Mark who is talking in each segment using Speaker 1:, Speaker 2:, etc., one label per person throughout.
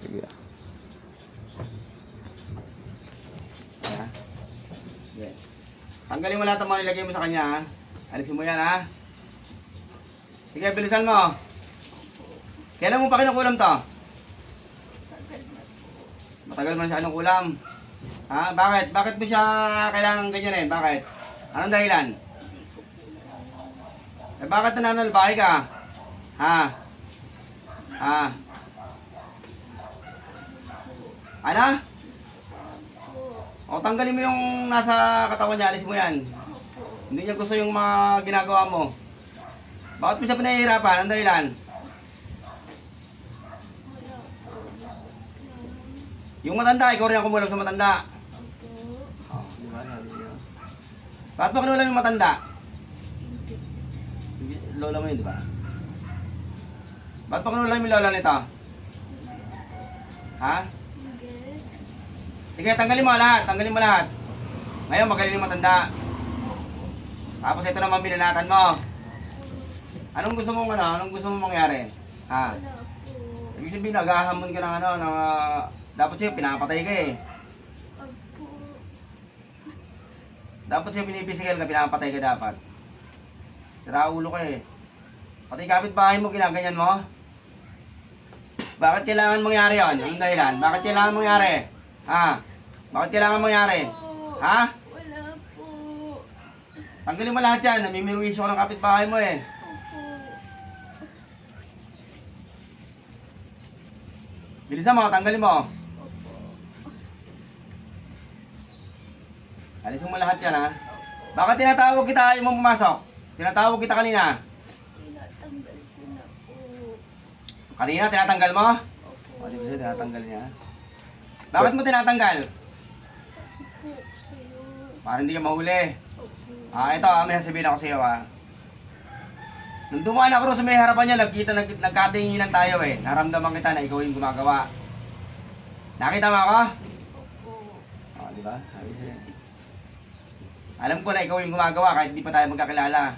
Speaker 1: Sige.
Speaker 2: Ayan. Okay. Tanggalin mo lahat ng mga nilagay mo sa kanya, ha? Alisin mo yan, ha? Sige, bilisan mo. Kailan mo pa kinukulam to? Matagal mo na siya anong kulam. Ha? Bakit? Bakit mo siya kailangan ganyan eh? Bakit? Anong dahilan? Eh bakit nananalbahe ka? Ha? Ha? Ano? O tanggalin mo yung nasa katawan niya, alis mo yan. Hindi niya gusto yung mga ginagawa mo. Bakit mo siya pinahihirapan? Anong dahilan? Yung matanda, ikaw rin ang kumulam sa matanda. Oh, di ba? Bakit mo kinulam yung matanda? Lola mo yun, di ba? Bakit mo kinulam yung lola nito? Ha? Sige, tanggalin mo lahat. Tanggalin mo lahat. Ngayon, magaling yung matanda. Tapos ito naman binanatan mo. Anong gusto mong ano? Anong gusto mong mangyari? Ha? Ibig sabihin, naghahamon ka ng ano, ng... dapat siya pinapatay ka eh. Dapat siya pinipisikal ka, pinapatay ka dapat. Sira ulo ka eh. Pati kapitbahay mo, ginaganyan mo. Bakit kailangan mangyari yun? Anong dahilan? Bakit kailangan mangyari? Ha? Bakit kailangan mangyari? Ha?
Speaker 3: Wala po.
Speaker 2: Tanggalin mo lahat yan. Namimirwisyo ka ng kapitbahay mo eh. Bilisan mo, tanggalin mo. Alisin mo lahat yan ha. Bakit tinatawag kita ayaw mo pumasok? Tinatawag kita kanina.
Speaker 3: Tinatanggal ko na po.
Speaker 2: Kanina tinatanggal mo?
Speaker 3: Opo.
Speaker 2: O di ba siya tinatanggal niya? Bakit mo tinatanggal?
Speaker 3: Po, sa'yo.
Speaker 2: Para hindi ka mahuli.
Speaker 3: Opo.
Speaker 2: Ito may sasabihin ako sa iyo ha. Nung dumaan ako rin sa may harapan niya, nagkatinginan tayo eh. Naramdaman kita na ikaw yung gumagawa. Nakita mo ako?
Speaker 3: Opo.
Speaker 2: O di ba? Sabi siya. Alam ko na ikaw yung gumagawa kahit hindi pa tayo magkakilala.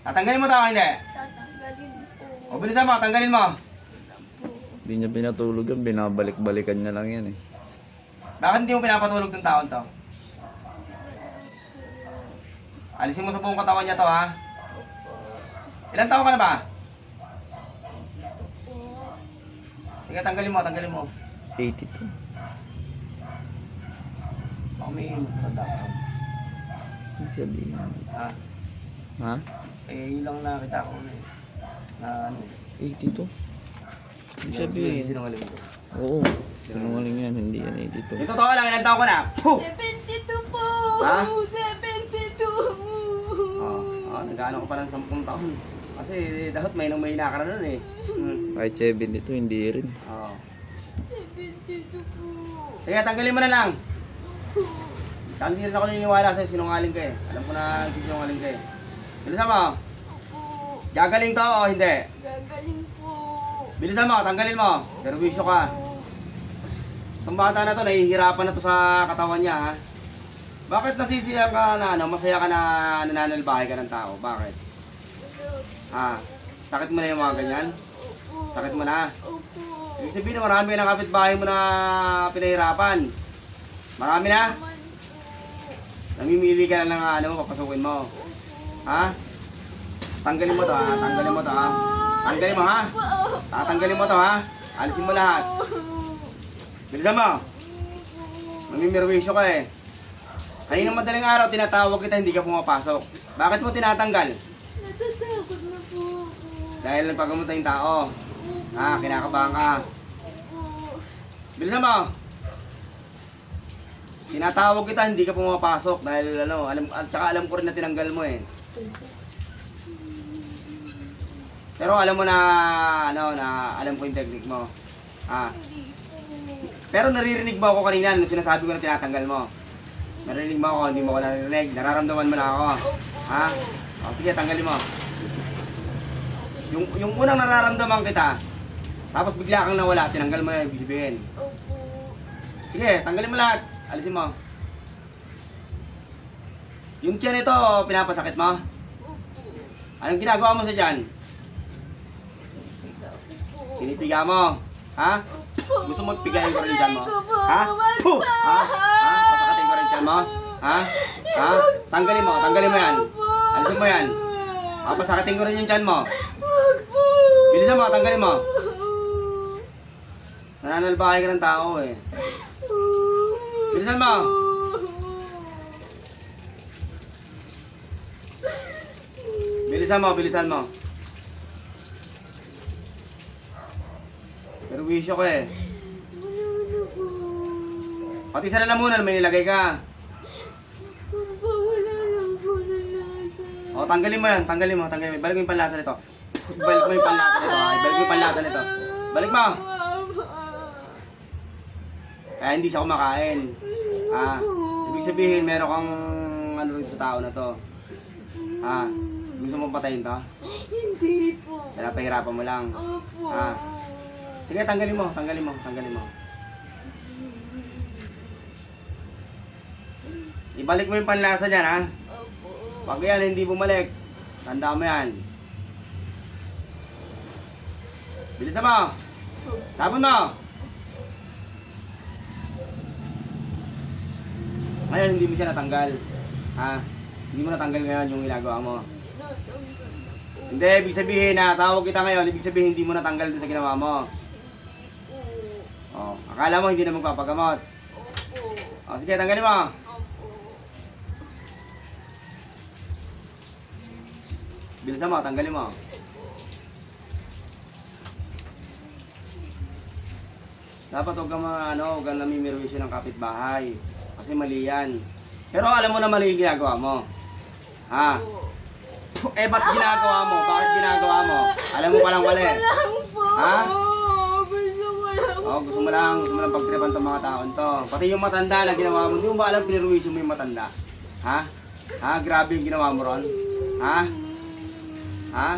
Speaker 2: Tatanggalin mo ito o hindi?
Speaker 3: Tatanggalin po.
Speaker 2: O bilisan mo, tanggalin mo.
Speaker 1: Hindi niya pinatulog yan, binabalik-balikan niya lang yan eh.
Speaker 2: Bakit hindi mo pinapatulog ng taon to? Alisin mo sa buong katawan niya to ha. Ilang taon ka na ba? Sige, tanggalin mo, tanggalin mo.
Speaker 1: 82.
Speaker 2: Baka may matanda ka.
Speaker 1: Ibig sabihin.
Speaker 2: Ha?
Speaker 1: Ha?
Speaker 2: Eh, yun lang nakita ko na eh. Na ano.
Speaker 1: 82? Ibig sabihin.
Speaker 2: Sinungaling ko.
Speaker 1: Oo. Sinungaling yan, hindi yan 82.
Speaker 2: Yung totoo lang, ilang taon ka na? Puh!
Speaker 3: 72 po!
Speaker 2: Ha?
Speaker 3: 72!
Speaker 2: Nag-ano ko pa ng 10 taon. Kasi dapat may naka na nun eh.
Speaker 1: Kahit 72, hindi rin.
Speaker 2: Oo.
Speaker 3: 72 po!
Speaker 2: Sige, tanggalin mo na lang. Tsaka hindi rin ako naniniwala sa'yo, sinungaling ka eh. Alam ko na sinungaling ka eh. Bilisan mo.
Speaker 3: Opo.
Speaker 2: Gagaling to o hindi?
Speaker 3: Gagaling po.
Speaker 2: Bilisan mo, tanggalin mo. Perwisyo ka. Itong bata na to, nahihirapan na to sa katawan niya ha. Bakit nasisiya ka na ano, masaya ka na nananalbahe ka ng tao? Bakit? Ha? Sakit mo na yung mga ganyan?
Speaker 3: Opo.
Speaker 2: Sakit mo na?
Speaker 3: Opo.
Speaker 2: Ibig sabihin na marami ng kapitbahay mo na pinahirapan. Marami na? Namimili ka na lang ano, papasukin mo. Ha? Tanggalin mo to ha? Tanggalin mo to ha? Tanggalin mo ha? Tatanggalin mo to ha? Alisin mo lahat. Bilisan mo. Mamimirwisyo ka eh. Kanina madaling araw, tinatawag kita, hindi ka pumapasok. Bakit mo tinatanggal?
Speaker 3: Natatakot na po ako.
Speaker 2: Dahil nagpagamot na yung tao. Ha? Kinakabahan ka. Bilisan mo. Tinatawag kita, hindi ka pumapasok. Dahil ano, alam ko rin na tinanggal mo eh. Pero alam mo na, ano, na alam ko yung technique mo. Ha? Pero naririnig mo ako kanina nung sinasabi ko na tinatanggal mo. Narinig mo ako, hindi mo ako naririnig. Nararamdaman mo na ako. Ha? O sige, tanggalin mo. Yung unang nararamdaman kita, tapos bigla kang nawala, tinanggal mo yung ibig sabihin.
Speaker 3: Opo.
Speaker 2: Sige, tanggalin mo lahat. Alisin mo. Yung tiyan ito, pinapasakit mo? Anong ginagawa mo sa tiyan? Tinipiga mo. Ha? Gusto mo pigayin ko rin dyan mo?
Speaker 3: Aray ko po,
Speaker 2: Ha?
Speaker 3: wag
Speaker 2: Puh!
Speaker 3: po.
Speaker 2: Ha? Ha? Pasakatin ko rin dyan mo? Ha? Ha? Tanggalin mo yan. Alisin mo yan. Papasakatin ko rin yung dyan mo.
Speaker 3: Wag po.
Speaker 2: Bilisan mo, tanggalin mo. Nananalbakay ka ng tao eh. Bilisan mo. Bilisan mo. Pero wisyo ko eh.
Speaker 3: Wala na po.
Speaker 2: Pati sa lalamunan may nilagay ka.
Speaker 3: Papa, wala lang po ng lasa.
Speaker 2: O, tanggalin mo yan. Balik mo yung panlasa nito. Balik mo yung panlasa nito. Balik mo. Kaya hindi siya kumakain. Ah, ibig sabihin meron kang ano rin sa tao na to. Ah, gusto mo patayin to?
Speaker 3: Hindi po.
Speaker 2: Pahirapan mo lang.
Speaker 3: Opo.
Speaker 2: Ah. Sige, tanggalin mo. Ibalik mo yung panlasa niyan, ha?
Speaker 3: Opo.
Speaker 2: Pag yan, hindi bumalik. Tandaan mo yan. Bilis na mo. Tapon mo. Ngayon, hindi mo siya natanggal. Ha? Hindi mo natanggal ngayon yung ginagawa mo. Hindi, ibig sabihin na tawag kita ngayon, ibig sabihin hindi mo natanggal doon sa ginawa mo. Oh, akala mo hindi na magpapagamot.
Speaker 3: Opo.
Speaker 2: Oh, sige, tanggalin mo.
Speaker 3: Opo.
Speaker 2: Bilisan mo, tanggalin mo. Dapat huwag kang namimirwisyo ng kapitbahay. Kasi mali yan. Pero alam mo na mali yung ginagawa mo. Ha? Eh, ba't ginagawa mo? Bakit ginagawa mo? Alam mo palang mali.
Speaker 3: Walang po.
Speaker 2: Ha?
Speaker 3: Gusto ko lang.
Speaker 2: Gusto mo lang pagtripan tong mga taon to. Pati yung matanda na ginawa mo, hindi mo ba alam pinirwisyo mo yung matanda? Ha? Ha? Grabe yung ginawa mo ron? Ha? Ha?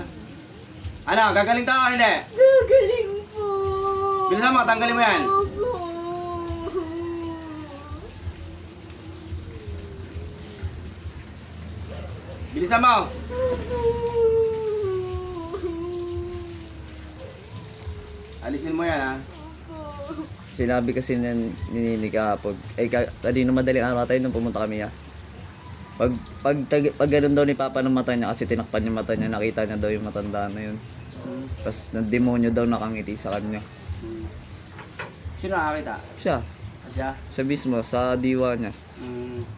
Speaker 2: Ano? Gagaling tao o hindi?
Speaker 3: Gagaling po.
Speaker 2: Bilisan mo, tanggalin mo yan.
Speaker 3: Opo.
Speaker 2: Bilisan mo. Alisin mo yan, ha?
Speaker 1: Sinabi kasi ni Nini kahapon, kanina madaling araw tayo nung pumunta kami, ha. Pag ganun daw ni Papa ng mata niya, kasi tinakpan yung mata niya, nakita niya daw yung matanda na yun. Tapos demonyo daw nakangiti sa kanya.
Speaker 2: Sino nakakita?
Speaker 1: Siya
Speaker 2: Siya?
Speaker 1: mismo, sa diwa niya.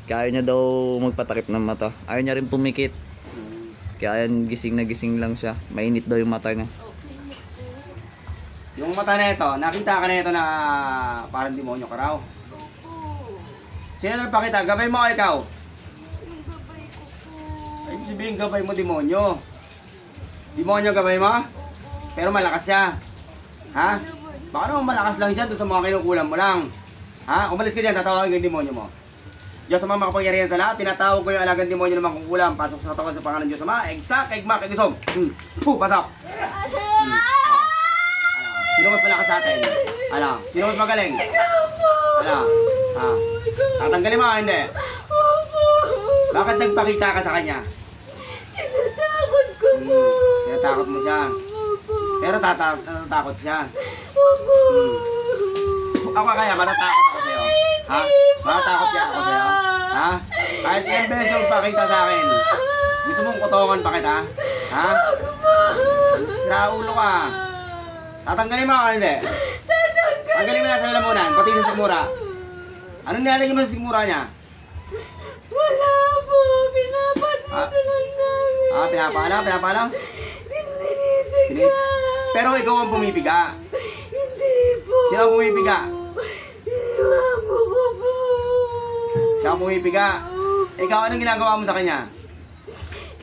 Speaker 1: Kaya niya daw magpatakip ng mata. Ayaw niya rin pumikit. Kaya gising na gising lang siya. Mainit daw yung mata niya.
Speaker 2: Yung mata na ito, nakita ka na ito na parang demonyo ka raw. Sino nagpakita? Gabay mo o ikaw?
Speaker 3: Yung gabay ko po.
Speaker 2: Ay, sabihin gabay mo demonyo. Demonyo gabay mo? Pero malakas siya. Ha? Baka naman malakas lang siya doon sa mga kinukulam mo lang. Ha? Umalis ka dyan, tatawagin yung demonyo mo. Diyos sa mga makapangyarihan sa lahat, tinatawag ko yung alagang demonyo na mangkukulam. Pasok sa katawan sa pangalan ng Diyos sa mga, egsak, egmak, egisom. Pasok. Sino mas malakas sa atin? Ano? Sino mas magaling?
Speaker 3: Ikaw po.
Speaker 2: Ano? Ha? Tatanggalin mo o hindi?
Speaker 3: Opo.
Speaker 2: Bakit nagpakita ka sa kanya?
Speaker 3: Tinatakot ko po.
Speaker 2: Tinatakot mo siya.
Speaker 3: Opo.
Speaker 2: Pero natatakot siya.
Speaker 3: Opo.
Speaker 2: Ako kaya, matatakot ako sa'yo. Ha? Matatakot kaya ako sa'yo. Ha? Kahit ilang beses yung pakita sa akin. Gusto mong kutongan pa kita? Ha? Sira ulo ka. Tatanggalin mo ako hindi? Tanggalin mo na sa lalamunan, pati sa sigmura. Anong nilalagay mo sa sigmura niya?
Speaker 3: Wala po. Pinapatito lang namin.
Speaker 2: Ah, pinapala?
Speaker 3: Pinipiga.
Speaker 2: Pero ikaw ang pumipiga.
Speaker 3: Hindi po.
Speaker 2: Sino ang pumipiga?
Speaker 3: Yung amo ko po.
Speaker 2: Siya ang pumipiga. Ikaw, anong ginagawa mo sa kanya?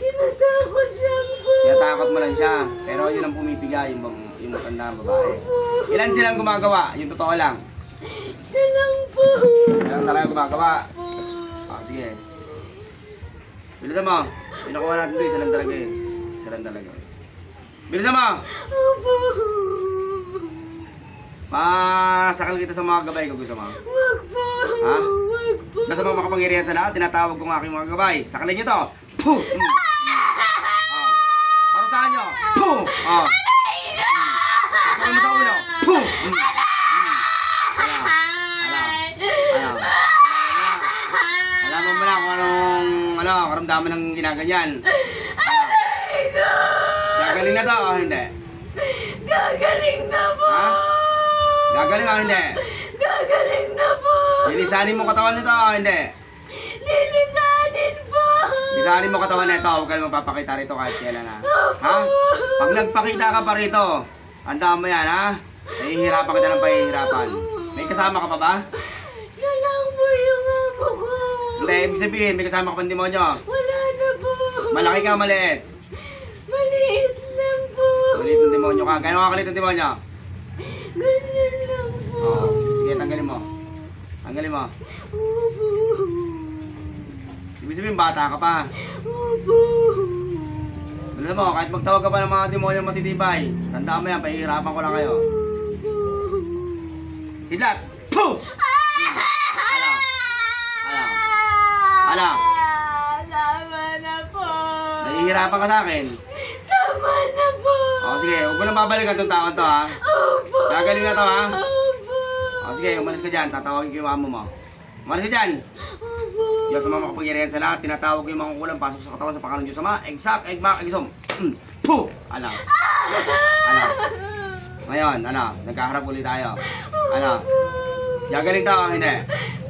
Speaker 3: Tinatakot lang po.
Speaker 2: Tinatakot mo lang siya. Pero yun ang pumipiga, yung matanda ang babae. Ilan silang gumagawa? Yung totoo lang.
Speaker 3: Siya lang po.
Speaker 2: Ilan talaga gumagawa? Ah, sige. Bilisan mo. Pinakuha natin ito, isa lang talaga eh. Isa lang talaga. Bilisan mo!
Speaker 3: Opo.
Speaker 2: Masakal kita sa mga gabay ko, gusto mo?
Speaker 3: Wag po.
Speaker 2: Ha?
Speaker 3: Wag po.
Speaker 2: Basta mga makapangyarihan sa lahat, tinatawag ko ng aking mga gabay. Sakalin nyo to! Puh! Parusahan nyo! Puh! Sakalin mo sa ulo! Puh! nararamdaman ng ginaganyan.
Speaker 3: Aray ko!
Speaker 2: Gagaling na to o hindi?
Speaker 3: Gagaling na po!
Speaker 2: Ha? Gagaling o hindi?
Speaker 3: Gagaling na po!
Speaker 2: Lilisanin mo katawan nito o hindi?
Speaker 3: Lilisanin po!
Speaker 2: Lilisanin mo katawan nito, huwag ka na magpapakita rito kahit kailan ha. Ha? Pag nagpakita ka pa rito, andaan mo yan ha. Nahihirapan kita ng pahihirapan. May kasama ka pa ba?
Speaker 3: Siya lang po yung amo ko.
Speaker 2: Hindi, ibig sabihin, may kasama ka pang demonyo.
Speaker 3: Wala na po.
Speaker 2: Malaki ka, maliit.
Speaker 3: Maliit lang po.
Speaker 2: Maliit ng demonyo ka. Gano'n kakalit ng demonyo?
Speaker 3: Ganyan lang po.
Speaker 2: Oo. Sige, tanggalin mo. Tanggalin mo.
Speaker 3: Opo.
Speaker 2: Ibig sabihin, bata ka pa.
Speaker 3: Opo.
Speaker 2: Alam mo, kahit magtawag ka pa ng mga demonyo matitibay, tandaan mo yan, pahihirapan ko lang kayo. Hidlat! Puh! Ala.
Speaker 3: Tama na po.
Speaker 2: Nahihirapan ka sa akin.
Speaker 3: Tama na po.
Speaker 2: O sige, huwag mo nang babalikan itong taon to ha.
Speaker 3: Opo.
Speaker 2: Gagaling na to ha.
Speaker 3: Opo.
Speaker 2: O sige, umalis ka dyan, tatawagin ko yung amo mo. Umalis ka dyan.
Speaker 3: Opo.
Speaker 2: Diyos sa mga makapangyarihan sa lahat, tinatawag ko yung mga kulang, pasok sa katawan sa pangalan Diyos Ama, egsak, egmak, egsom. Puh! Ala. Ala. Ngayon, ano, nagkaharap ulit tayo. Ano, gagaling to o hindi?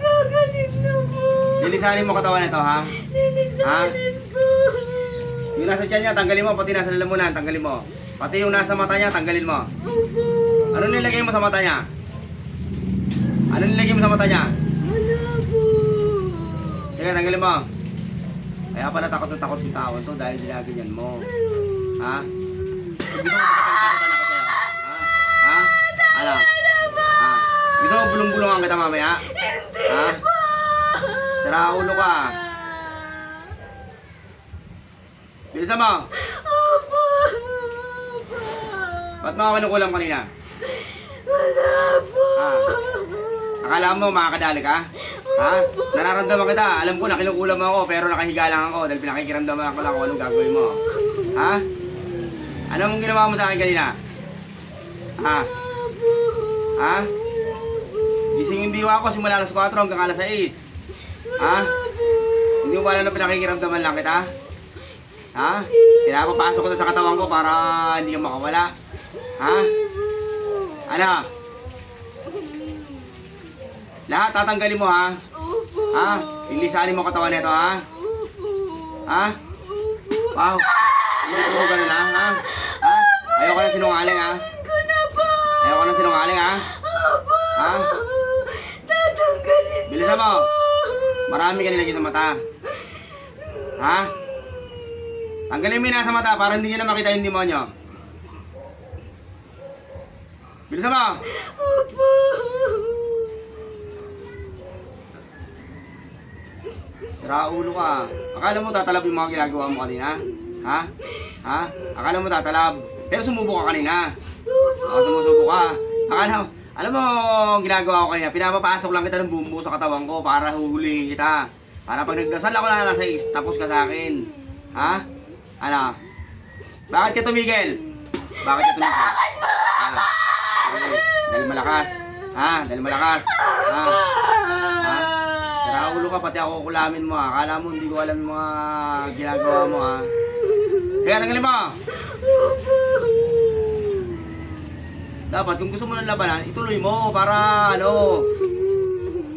Speaker 3: Gagaling na po.
Speaker 2: Lilisanin mo katawan nito ha.
Speaker 3: Lilisanin po.
Speaker 2: Yung nasa tiyan niya, tanggalin mo, pati nasa lalamunan, tanggalin mo. Pati yung nasa mata niya, tanggalin mo.
Speaker 3: Opo.
Speaker 2: Ano nilagay mo sa mata niya? Ano nilagay mo sa mata niya?
Speaker 3: Wala po.
Speaker 2: Sige, tanggalin mo. Kaya pala takot na takot yung tao to dahil ginaganyan mo. Ha? Gusto mo makapagtakotan ako sa'yo? Ha? Ha? Ano? Ha? Gusto mo bulong-bulungan kita mamaya? Ha? Sira ulo ka. Bilisan mo.
Speaker 3: Opo.
Speaker 2: Ba't mga kinukulam kanina?
Speaker 3: Wala po.
Speaker 2: Ha? Akala mo makakadali ka? Ha? Nararamdaman kita. Alam ko na kinukulam mo ako pero nakahiga lang ako dahil pinakikiramdaman ko lang kung anong gagawin mo. Ha? Ano mong ginawa mo sa akin kanina? Ha? Ha? Gising yung diwa ko simula alas 4 hanggang alas 6. Ha? Hindi mo ba alam na pinakikiramdaman lang kita? Ha? Pinapapasok ko na sa katawan ko para hindi ka makawala. Ha? Ano? Lahat tatanggalin mo ha?
Speaker 3: Opo.
Speaker 2: Ha? Ilisanin mo katawan nito ha?
Speaker 3: Opo.
Speaker 2: Ha? Wow. Ano ka nila ha? Ha? Ayoko na sinungaling ha?
Speaker 3: Ko na po.
Speaker 2: Ayoko na sinungaling ha?
Speaker 3: Opo.
Speaker 2: Ha?
Speaker 3: Tatanggalin.
Speaker 2: Bilisan mo. Marami ka nilagay sa mata. Ha? Tanggalin mo yung nasa mata para hindi nyo na makita yung demonyo. Bilisan mo.
Speaker 3: Opo.
Speaker 2: Sira ulo ka. Akala mo tatalab yung mga ginagawa mo kanina? Ha? Ha? Akala mo tatalab. Pero sumubo ka kanina. O, sumusubo ka. Akala mo, alam mo ang ginagawa ko kanina, pinapapasok lang kita ng bumbu sa katawan ko para huhulihin kita. Para pag nagdasal ako na nasa is, tapos ka sa akin. Ha? Ano? Bakit ka tumigil? Bakit ka tumigil? Ha? Dahil malakas. Ha? Dahil malakas. Ha? Ha? Sira ulo ka, pati ako kulamin mo ha. Akala mo hindi ko alam yung mga ginagawa mo ha. Kaya tanggalin mo. Dapat kung gusto mo ng labanan, ituloy mo para ano.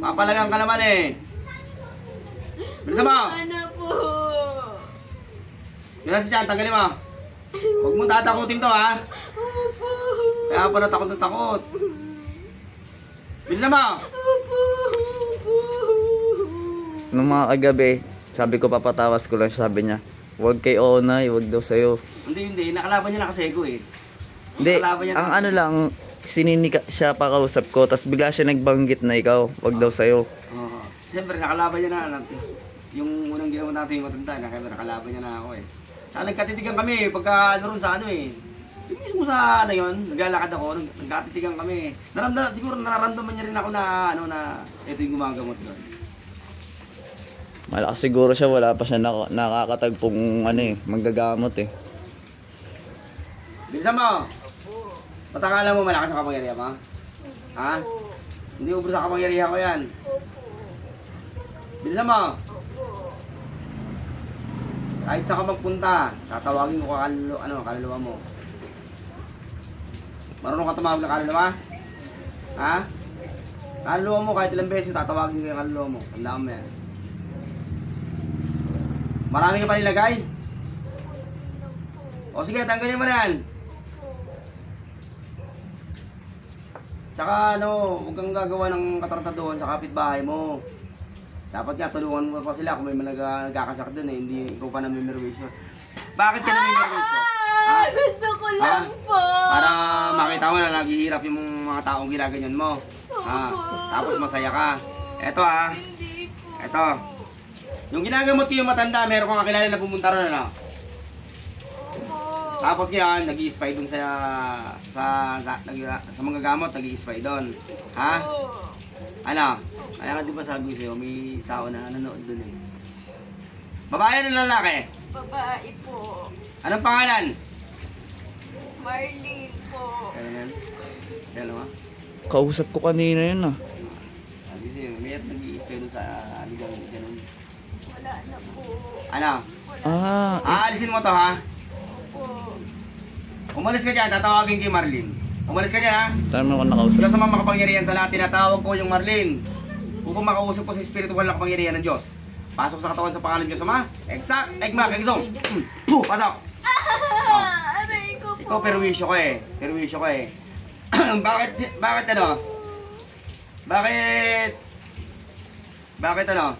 Speaker 2: Papalagang ka naman eh. Bilisan mo.
Speaker 3: Ano po?
Speaker 2: Bilisan si Chan, tanggalin mo. Huwag mo tatakutin to ha.
Speaker 3: Opo.
Speaker 2: Kaya pa na takot na takot. Bilisan mo.
Speaker 3: Opo.
Speaker 1: Nung mga kagabi, sabi ko papatawas ko lang, sabi niya, huwag kay Onay, huwag daw sa'yo.
Speaker 2: Hindi. Nakalaban niya na kasi ko eh.
Speaker 1: Hindi,
Speaker 2: Nakalaban niya
Speaker 1: ang ano lang, sininika siya pakausap ko, tapos bigla siya nagbanggit na ikaw, huwag daw sa'yo.
Speaker 2: Oo. Siyempre, nakalaban niya na. Yung unang ginawa natin yung matanda, nakalaban niya na ako eh. Saka nagkatitigan kami pagka naroon sa ano eh. Yung mismo sa ano yun, naglalakad ako, nagkatitigan kami. Siguro nararamdaman niya rin ako na ano na ito yung gumagamot doon.
Speaker 1: Malakas siguro siya, wala pa siya nakakatagpong ano eh, manggagamot eh.
Speaker 2: Bilisan mo! Patakala mo malakas ang kapangyarihan mo? Ha? Hindi ubro sa kapangyarihan ko yan. Bilisan mo! Kahit saan ka magpunta, tatawagin ko kaluluwa mo. Marunong ka tumawag ng kaluluwa? Ha? Kaluluwa mo, kahit ilang beses tatawagin ko yung kaluluwa mo. Tandaan mo yan. Marami ka pa nilagay? O sige, tanggalin mo na yan. Tsaka huwag kang gagawa ng katartaduhan sa kapitbahay mo. Dapat nga, tulungan mo pa sila kung may nagkakasakit dun eh, hindi ikaw pa namimirwisyo. Bakit ka namimirwisyo?
Speaker 3: Gusto ko lang po.
Speaker 2: Para makita mo na naghihirap yung mga taong ginaganyan mo. Tapos masaya ka. Eto
Speaker 3: Hindi po.
Speaker 2: Eto. Yung ginagamot ko yung matanda, meron kang kakilala na pumunta ron, ano? Tapos ngayon, nag-i-spy dun sa mga gamot, nag-i-spy dun. Ha? Ano? Kaya nga di ba sabi ko sa'yo, may tao na nanonood dun eh. Babae na lalaki?
Speaker 3: Babae po.
Speaker 2: Anong pangalan?
Speaker 3: Marlene po.
Speaker 2: Kailan? Kailan mo?
Speaker 1: Kausap ko kanina yun ah.
Speaker 2: Sabi sa'yo, may nag-i-spy dun sa aligang ganun.
Speaker 3: Wala na po.
Speaker 2: Ano? Aalisin mo to ha?
Speaker 3: Po.
Speaker 2: Umalis ka dyan, tatawagin kay Marlene. Umalis ka dyan ha?
Speaker 1: Tama ko nakausap.
Speaker 2: Sila sa mga makapangyarihan sa lahat, tinatawag ko yung Marlene. Upang makausap ko sa espiritual na kapangyarihan ng Diyos. Pasok sa katawan sa pangalan ng Diyos, Ama. Exact, egma, kagizong. Pasok.
Speaker 3: Aray ko po.
Speaker 2: Ikaw, perwisyo ko eh. Perwisyo ko eh. Bakit ano? Bakit ano?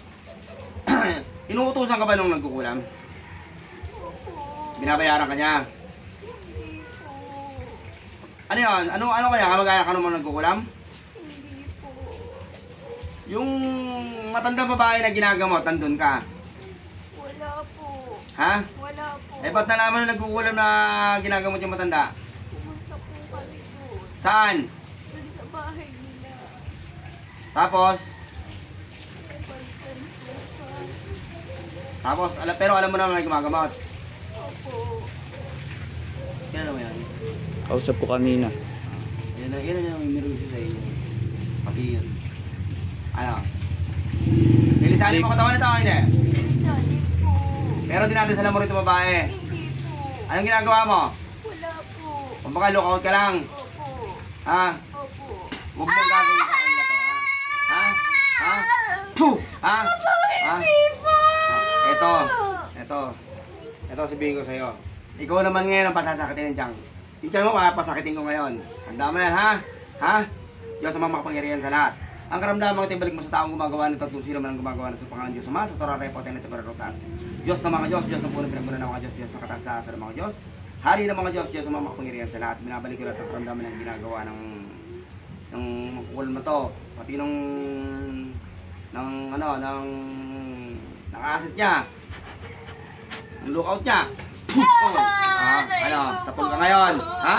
Speaker 2: Inuutusan ka ba nung nagkukulam? Binabayaran ka niya?
Speaker 3: Hindi po.
Speaker 2: Ano yun? Ano kaya? Kamag-anak ka nung nagkukulam?
Speaker 3: Hindi po.
Speaker 2: Yung matandang babae na ginagamot, nandun ka?
Speaker 3: Wala po.
Speaker 2: Ha?
Speaker 3: Wala po.
Speaker 2: Eh, ba't nalaman na nagkukulam na ginagamot yung matanda?
Speaker 3: Pumunta po kami doon.
Speaker 2: Saan?
Speaker 3: Doon sa bahay nila.
Speaker 2: Tapos?
Speaker 3: Balikan po siya.
Speaker 2: Tapos, pero alam mo naman na gumagamot.
Speaker 3: Opo.
Speaker 2: Kailan mo yan?
Speaker 1: Kausap ko kanina.
Speaker 2: Yan yung meron siya sa inyo. Pati yun. Ano? Nilisanin mo katawan nito, hindi?
Speaker 3: Salit po.
Speaker 2: Pero dinadasalan mo rito babae.
Speaker 3: Hindi po.
Speaker 2: Anong ginagawa mo?
Speaker 3: Wala po.
Speaker 2: Kung baka lookout ka lang.
Speaker 3: Opo.
Speaker 2: Ha?
Speaker 3: Opo.
Speaker 2: Huwag mong gagawin sa kanila to, ha? Ha? Ha? Puh! Ha? Ha?
Speaker 3: Hindi po.
Speaker 2: Ito sabihin ko sa'yo. Ikaw naman ngayon ang pasasakitin ng tiyang. Yung tiyang mo, pasakitin ko ngayon. Handa mo yan, ha? Ha? Diyos ang makapangyarihan sa lahat. Ang karamdaman ko balik mo sa taong gumagawa nito at kung sino man ang gumagawa nito sa pangalan Diyos Ama, sa Torah, Repoten, at Pararotas. Diyos ng mga Diyos, Diyos ng punong pinagmuna ng mga Diyos, Diyos ng katasasan ng mga Diyos. Hari ng mga Diyos, Diyos ang makapangyarihan sa lahat. Binabalik ko lahat ang karamdaman ng ginagawa ng makukul mo to. Pati ng asset niya. Ng lookout niya. Sapul ka ngayon. Ha?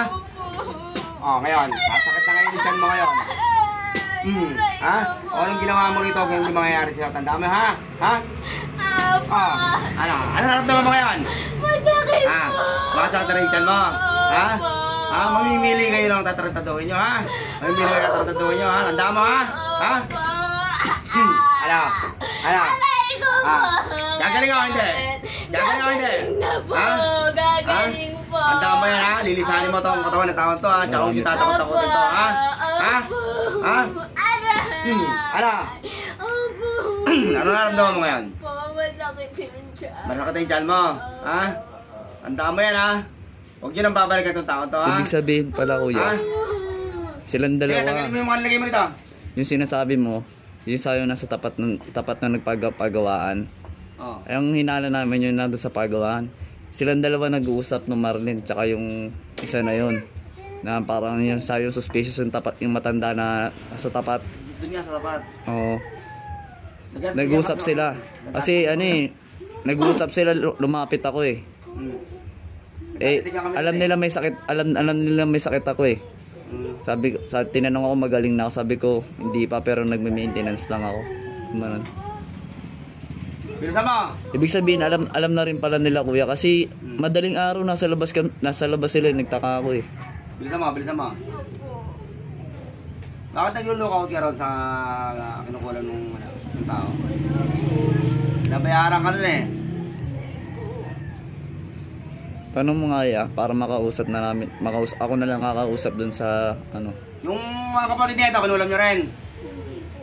Speaker 2: Ngayon. Sasakit na ngayon yung tiyan mo ngayon. Ha? Anong ginawa mo rito kung hindi mangyayari sila? Tandaan mo, ha? Ha? Ano naramdaman mo ngayon?
Speaker 3: Masakit po.
Speaker 2: Masakit na rin yung tiyan mo? Ha? Mamimili kayo ng tatarataduhin nyo, ha? Mamimili kayo ng tatarataduhin nyo, ha? Tandaan mo, ha? Ha? Ano? Gagaling ako, hindi? Gagaling ako, hindi?
Speaker 3: Gagaling po.
Speaker 2: Tandaan mo yan, ha? Lilisanin mo itong katawan ng taon to, ha? Tsaka huwag yung tatakot-takotin to, ha? Ha? Ha? Ano?
Speaker 3: Opo.
Speaker 2: Ano naramdaman mo ngayon?
Speaker 3: Po, masakit yung tiyan.
Speaker 2: Masakit yung tiyan mo, ha? Tandaan mo yan, ha? Huwag yun ang babalikan itong taon to, ha?
Speaker 1: Ibig sabihin pala
Speaker 2: Ha?
Speaker 1: kuya, silang
Speaker 2: Kaya tanggalin
Speaker 1: dalawa.
Speaker 2: mo yung mga nilagay mo dito.
Speaker 1: Yung sinasabi mo, yung sa'yo nasa tapat ng nagpagawaan.
Speaker 2: Oh.
Speaker 1: Ay, ang hinala namin yung nandun sa pagawaan. Silang dalawa nag-uusap ng Marlene, tsaka yung isa na yun. Na parang yung sa'yo suspicious yung matanda na sa tapat.
Speaker 2: Doon nga sa tapat.
Speaker 1: Oo. Nag-uusap sila. Kasi nag-uusap sila, lumapit ako eh. Alam nila may sakit, alam nila may sakit ako eh. Tinanong ako magaling na ako, sabi ko hindi pa pero nagme-maintenance lang ako. Ganun.
Speaker 2: Bilisan mo.
Speaker 1: Ibig sabihin alam na rin pala nila kuya kasi madaling araw nasa labas sila, nagtaka ako eh.
Speaker 2: Bilisan mo. Bakit nag-lookout ka ron sa kinukulan ng tao? Nabayaran ka rin eh.
Speaker 1: Tanong mo nga ya, para makausap na namin, ako na lang kakausap dun sa, ano.
Speaker 2: Yung mga kapatid nito, kinulam nyo rin.
Speaker 3: Hindi po.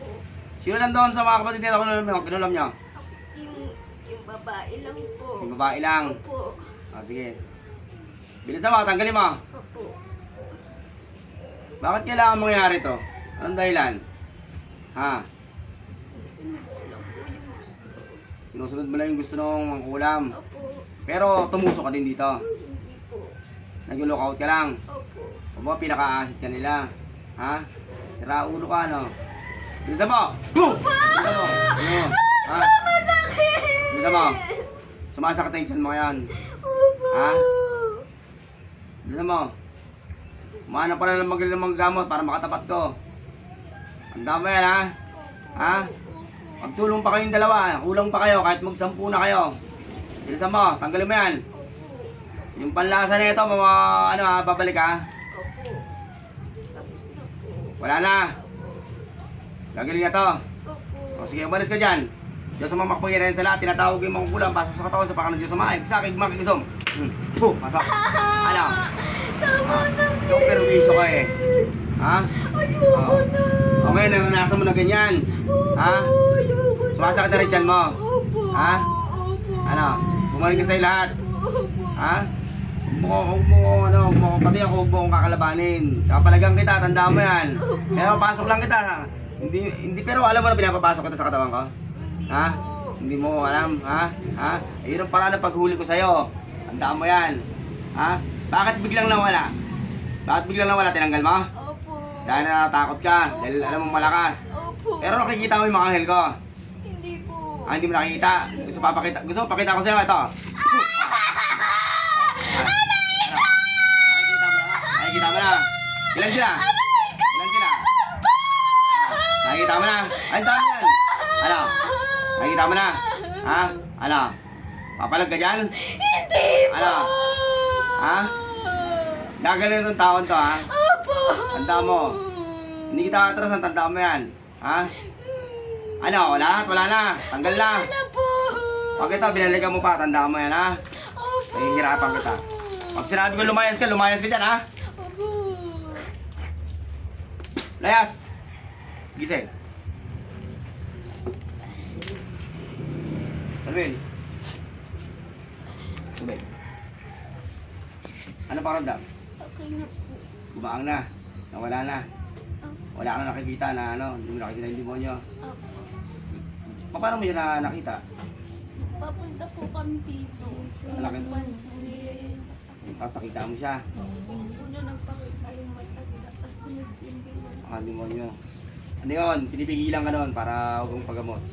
Speaker 2: Sino lang doon sa mga kapatid nito, kinulam nyo?
Speaker 3: Yung babae lang po.
Speaker 2: Yung babae lang.
Speaker 3: Opo.
Speaker 2: Sige. Bilisan mo, tanggalin mo.
Speaker 3: Opo.
Speaker 2: Bakit kailangan mangyari to? Anong dahilan? Ha?
Speaker 3: Sunod ko lang po yung gusto.
Speaker 2: Sinusunod mo lang yung gusto ng mangkulam.
Speaker 3: Opo.
Speaker 2: Pero tumusok ka din dito.
Speaker 3: Hindi po.
Speaker 2: Nag-lookout ka lang.
Speaker 3: Opo.
Speaker 2: O ba, pinaka-acid ka nila. Ha? Sira ulo ka, no? Bilisan mo! Boom! Bilisan mo! Ano? Ha?
Speaker 3: Masakit!
Speaker 2: Bilisan mo! Sumasakit na yung tiyan mo ngayon.
Speaker 3: Opo.
Speaker 2: Ha? Bilisan mo! Umahanap pa na ng magaling gamot para makatapat ko. Handa mo yan, ha? Ha? Magtulong pa kayong dalawa. Kulang pa kayo kahit mag-10 na kayo. Bilisan mo, tanggalin mo yan. Yung panlasa na ito, babalik ha.
Speaker 3: Opo. Tapos na po.
Speaker 2: Wala na. Gagaling na to.
Speaker 3: Opo.
Speaker 2: O sige, umalis ka dyan. Diyos sa mamakpangyarihan sa lahat, tinatawag yung mga kulang, pasok sa katawan sa pangalan ng Diyos sa maayag. Sa akin, makikisom. Pasok. Ano?
Speaker 3: Tama na.
Speaker 2: Yung permiso ka eh. Ha?
Speaker 3: Ayoko na.
Speaker 2: O ngayon, naranasan mo na ganyan. Ha?
Speaker 3: Ayoko na.
Speaker 2: Sumasakit na rin tiyan mo.
Speaker 3: Opo.
Speaker 2: Ha?
Speaker 3: Opo.
Speaker 2: Ano? Bumalik ka sa'yo lahat.
Speaker 3: Opo.
Speaker 2: Ha? Huwag mo, pati ako huwag mo akong kakalabanin. Kapalagang kita, tandaan mo yan. Pero pasok lang kita. Pero alam mo na pinapapasok kita sa katawan ko? Ha? Hindi mo alam, ha? Ha? Ayun ang paraan ng paghuli ko sa'yo. Tandaan mo yan. Ha? Bakit biglang nawala? Tinanggal mo?
Speaker 3: Opo.
Speaker 2: Dahil natatakot ka, dahil alam mo malakas.
Speaker 3: Opo.
Speaker 2: Pero nakikita mo yung mga anghel ko.
Speaker 3: Hindi po.
Speaker 2: Hindi mo nakikita. Gusto mo pakita ko sa'yo ito. Nakikita mo na. Ilan sila? Nakikita mo na. Ay, dami yan. Ano? Nakikita mo na. Ha? Ano? Papalag ka dyan?
Speaker 3: Hindi po.
Speaker 2: Ano? Ha? Gagaling itong taon to, ha?
Speaker 3: Opo.
Speaker 2: Tanda mo. Hindi kita atrasan, tanda mo yan. Ha? Ano? Wala na. Tanggal na.
Speaker 3: Wala po.
Speaker 2: Pag ito, binalikan mo pa, tanda mo yan, ha?
Speaker 3: Opo.
Speaker 2: Nahihirapan kita. Pag sinabi ko lumayas ka dyan, ha?
Speaker 3: Opo.
Speaker 2: Layas! Gising. Alvin. Tubig. Ano pakiramdam?
Speaker 3: Okay na po.
Speaker 2: Gumaang na. Nawala na. Wala ka na nakikita na hindi mo nakikita yung demonyo.
Speaker 3: Opo.
Speaker 2: Paano mo yun na nakita?
Speaker 3: Papunta po kami dito.
Speaker 2: Malaki.
Speaker 3: Pansin.
Speaker 2: Tapos nakita mo siya.
Speaker 3: Una nagpakita yung matanda. Tapos sunod yung gano'n.
Speaker 2: Ang demonyo. Ano yun? Pinipigilan ka nun para huwag mong pagamot.